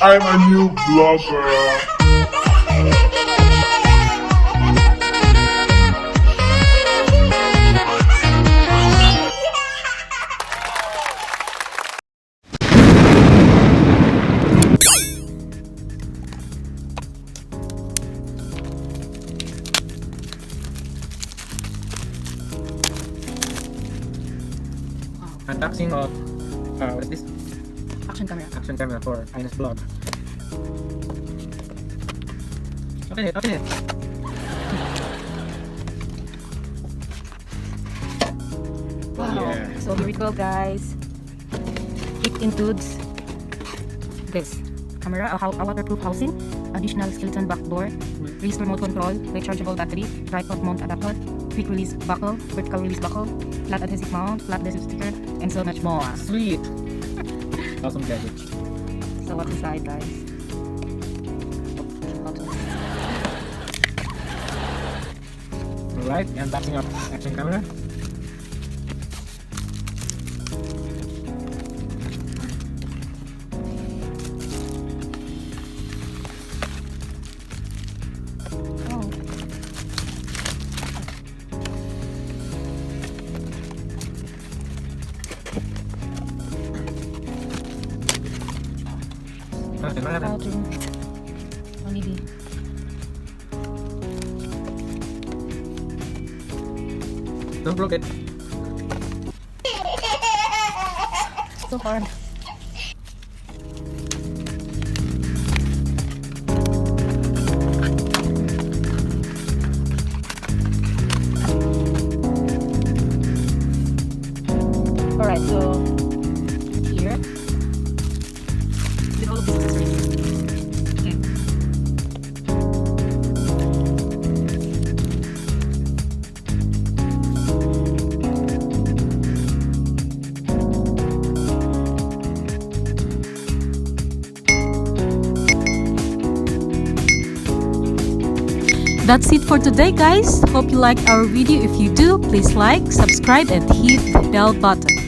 I'm a new vlogger. Unboxing of what's this? Action camera. Action camera for Ainarose vlog. Open it, open it. Wow. Yeah. So here we go, guys. It includes this camera, a waterproof housing, additional skeleton back door, wrist remote control, rechargeable battery, tripod mount adapter, quick release buckle, vertical release buckle, flat adhesive mount, flat adhesive sticker, and so much more. Sweet. Awesome gadget. So what's inside, guys? Alright, unboxing of action camera. Oh. How to only be Don't broke it. so hard. Alright, so here with all of these accessories. Okay. That's it for today, guys. Hope you liked our video. If you do, please like, subscribe, and hit the bell button.